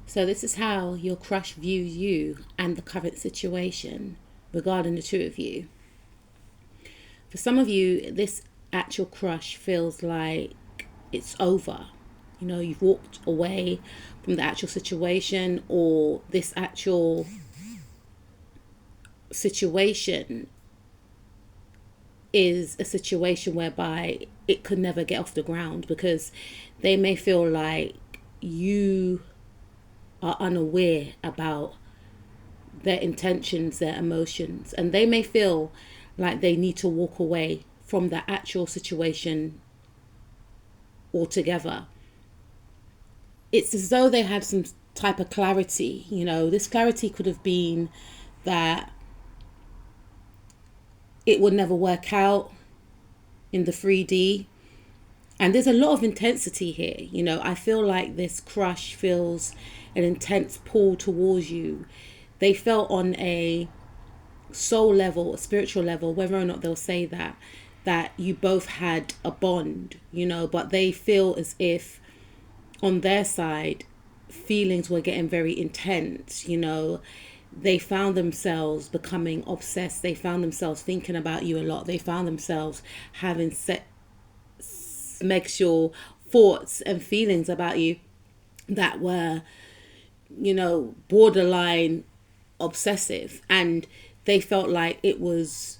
So this is how your crush views you and the current situation regarding the two of you. For some of you, this actual crush feels like it's over. You know, you've walked away from the actual situation, or this actual situation is a situation whereby it could never get off the ground, because they may feel like you are unaware about their intentions, their emotions, and they may feel like they need to walk away from the actual situation altogether. It's as though they had some type of clarity. You know, this clarity could have been that it would never work out in the 3D. And there's a lot of intensity here. You know, I feel like this crush feels an intense pull towards you. They felt on a soul level, a spiritual level, whether or not they'll say that you both had a bond, you know, but they feel as if on their side, feelings were getting very intense, you know. They found themselves becoming obsessed. They found themselves thinking about you a lot. They found themselves having sexual thoughts and feelings about you that were, you know, borderline obsessive. And they felt like it was,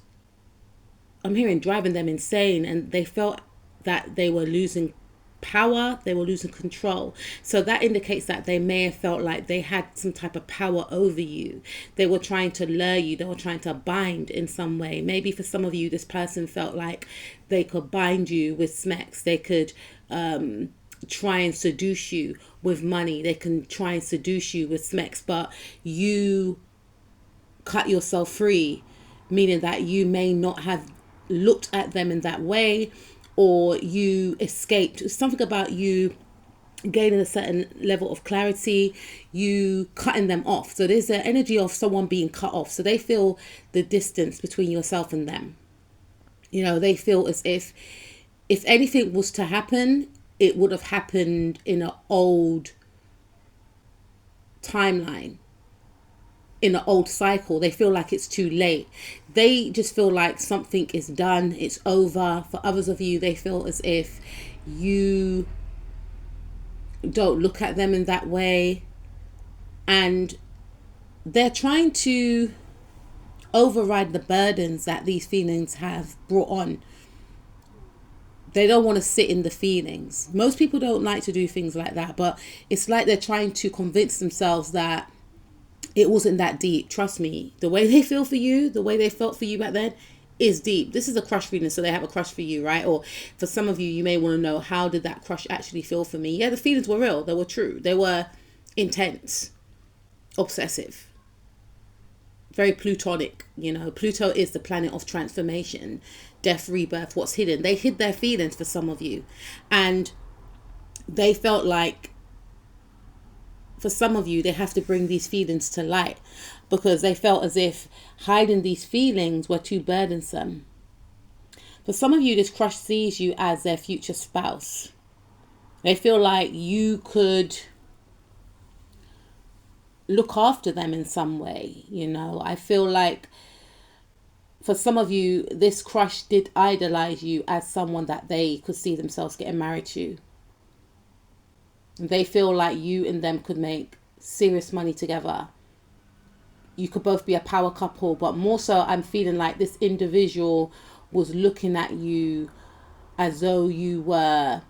I'm hearing, driving them insane. And they felt that they were losing power, they were losing control. So that indicates that they may have felt like they had some type of power over you. They were trying to lure you, they were trying to bind in some way. Maybe for some of you, this person felt like they could bind you with smecks. They could try and seduce you with money. They can try and seduce you with smecks, but you cut yourself free, meaning that you may not have looked at them in that way, or you escaped. It's something about you gaining a certain level of clarity, you cutting them off. So there's the energy of someone being cut off. So they feel the distance between yourself and them. You know, they feel as if anything was to happen, it would have happened in an old timeline, in an old cycle. They feel like it's too late. They just feel like something is done, it's over. For others of you, they feel as if you don't look at them in that way, and they're trying to override the burdens that these feelings have brought on. They don't want to sit in the feelings. Most people don't like to do things like that, but it's like they're trying to convince themselves that it wasn't that deep. Trust me, the way they feel for you, the way they felt for you back then is deep. This is a crush feeling, so they have a crush for you, right? Or for some of you, you may want to know, how did that crush actually feel for me? Yeah, the feelings were real. They were true. They were intense, obsessive, very plutonic. You know, Pluto is the planet of transformation, death, rebirth, what's hidden. They hid their feelings for some of you. And they felt like, for some of you, they have to bring these feelings to light, because they felt as if hiding these feelings were too burdensome. For some of you, this crush sees you as their future spouse. They feel like you could look after them in some way. You know, I feel like for some of you, this crush did idolize you as someone that they could see themselves getting married to. They feel like you and them could make serious money together. You could both be a power couple, but more so, I'm feeling like this individual was looking at you as though you were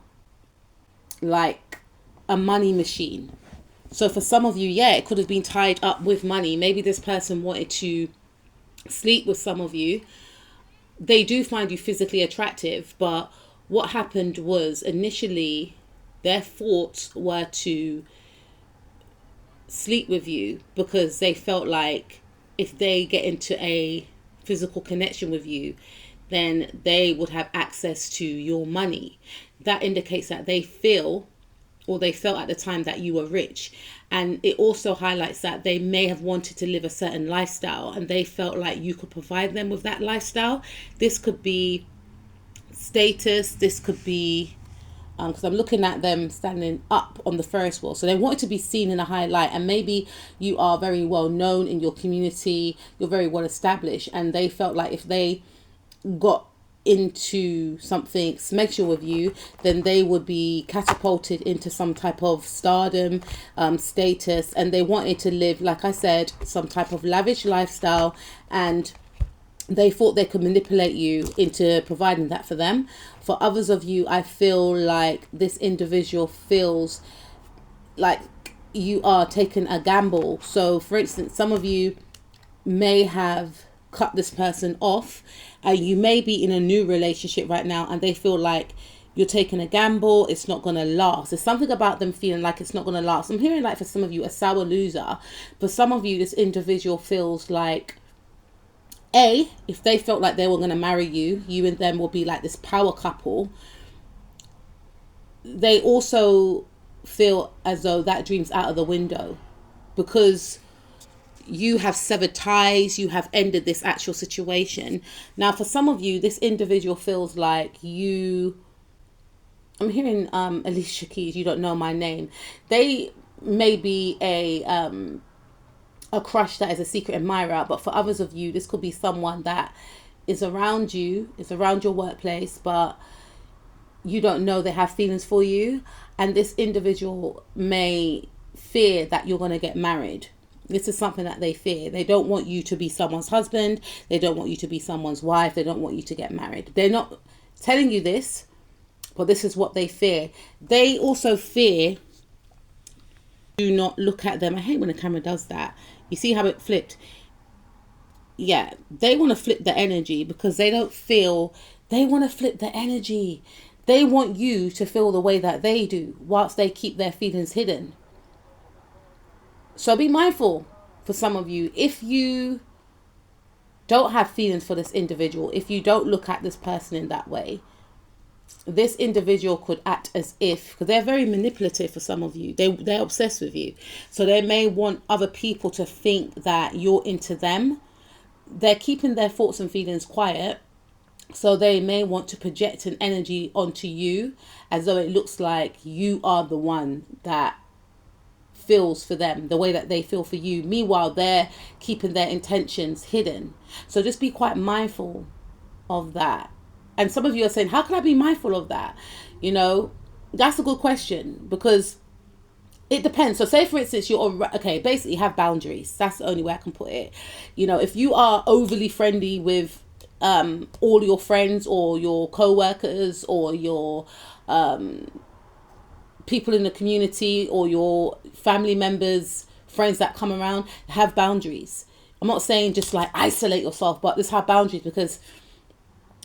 like a money machine. So for some of you, yeah, it could have been tied up with money. Maybe this person wanted to sleep with some of you. They do find you physically attractive, but what happened was, initially their thoughts were to sleep with you, because they felt like if they get into a physical connection with you, then they would have access to your money. That indicates that they feel, or they felt at the time, that you were rich. And it also highlights that they may have wanted to live a certain lifestyle, and they felt like you could provide them with that lifestyle. This could be status, this could be because I'm looking at them standing up on the Ferris wheel. So they wanted to be seen in a high light, and maybe you are very well known in your community, you're very well established, and they felt like if they got into something sexual with you, then they would be catapulted into some type of stardom, status, and they wanted to live, like I said, some type of lavish lifestyle, and they thought they could manipulate you into providing that for them. For others of you, I feel like this individual feels like you are taking a gamble. So for instance, some of you may have cut this person off, and you may be in a new relationship right now, and they feel like you're taking a gamble, it's not going to last. There's something about them feeling like it's not going to last. I'm hearing like for some of you a sour loser. For some of you, this individual feels like, if they felt like they were going to marry you, you and them will be like this power couple. They also feel as though that dream's out of the window, because you have severed ties, you have ended this actual situation. Now, for some of you, this individual feels like you... I'm hearing Alicia Keys, You Don't Know My Name. They may be a crush that is a secret admirer, but for others of you, this could be someone that is around you, is around your workplace, but you don't know they have feelings for you, and this individual may fear that you're going to get married. This is something that they fear. They don't want you to be someone's husband, they don't want you to be someone's wife, they don't want you to get married. They're not telling you this, but this is what they fear. They also fear, do not look at them. I hate when the camera does that. You see how it flipped? Yeah, they want to flip the energy because they don't feel... They want to flip the energy. They want you to feel the way that they do, whilst they keep their feelings hidden. So be mindful for some of you. If you don't have feelings for this individual, if you don't look at this person in that way, this individual could act as if, because they're very manipulative for some of you, they're obsessed with you, so they may want other people to think that you're into them. They're keeping their thoughts and feelings quiet, so they may want to project an energy onto you as though it looks like you are the one that feels for them the way that they feel for you. Meanwhile, they're keeping their intentions hidden. So just be quite mindful of that. And some of you are saying, how can I be mindful of that? You know, that's a good question, because it depends. So say, for instance, basically have boundaries. That's the only way I can put it. You know, if you are overly friendly with all your friends or your co-workers or your people in the community or your family members, friends that come around, have boundaries. I'm not saying just like isolate yourself, but just have boundaries, because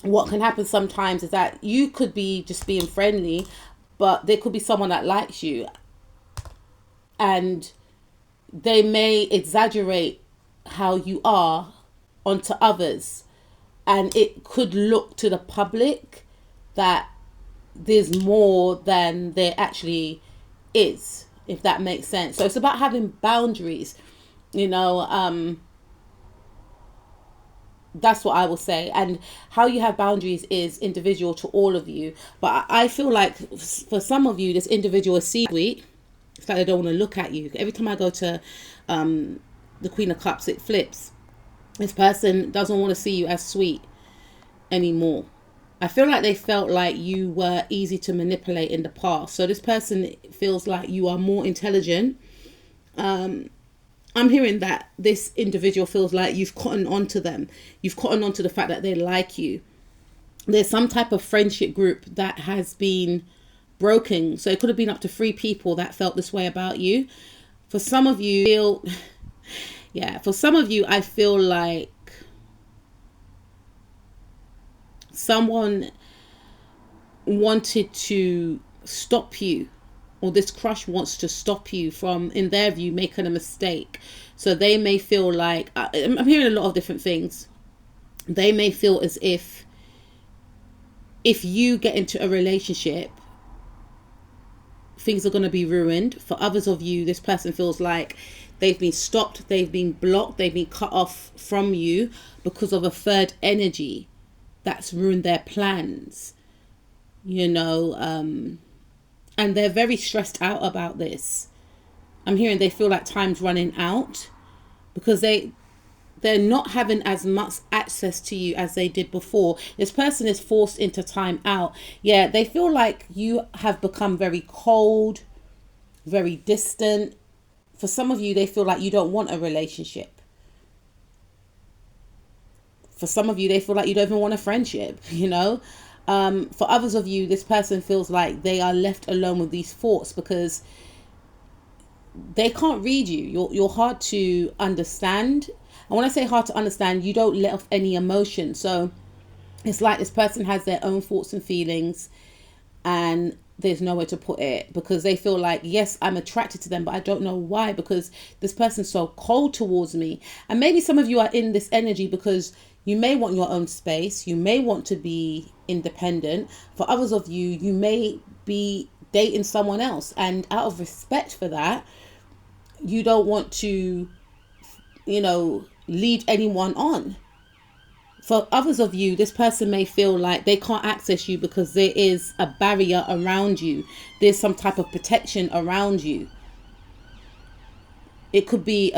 what can happen sometimes is that you could be just being friendly, but there could be someone that likes you, and they may exaggerate how you are onto others, and it could look to the public that there's more than there actually is, if that makes sense. So it's about having boundaries, you know. That's what I will say. And how you have boundaries is individual to all of you. But I feel like for some of you, this individual is sweet. It's like they don't want to look at you. Every time I go to the Queen of Cups, it flips. This person doesn't want to see you as sweet anymore. I feel like they felt like you were easy to manipulate in the past. So this person feels like you are more intelligent. I'm hearing that this individual feels like you've cottoned onto them. You've cottoned onto the fact that they like you. There's some type of friendship group that has been broken. So it could have been up to 3 people that felt this way about you. For some of you, for some of you, I feel like someone wanted to stop you, or this crush wants to stop you from, in their view, making a mistake. So they may feel like, I'm hearing a lot of different things. They may feel as if you get into a relationship, things are going to be ruined. For others of you, this person feels like they've been stopped, they've been blocked, they've been cut off from you because of a third energy that's ruined their plans. You know, And they're very stressed out about this. I'm hearing they feel like time's running out because they're not having as much access to you as they did before. This person is forced into time out. Yeah, they feel like you have become very cold, very distant. For some of you, they feel like you don't want a relationship. For some of you, they feel like you don't even want a friendship, you know. For others of you, this person feels like they are left alone with these thoughts because they can't read you. You're hard to understand. And when I say hard to understand, you don't let off any emotion. So it's like this person has their own thoughts and feelings and there's nowhere to put it because they feel like, yes, I'm attracted to them, but I don't know why, because this person's so cold towards me. And maybe some of you are in this energy because you may want your own space. You may want to be independent. For others of you, you may be dating someone else. And out of respect for that, you don't want to, lead anyone on. For others of you, this person may feel like they can't access you because there is a barrier around you. There's some type of protection around you. It could be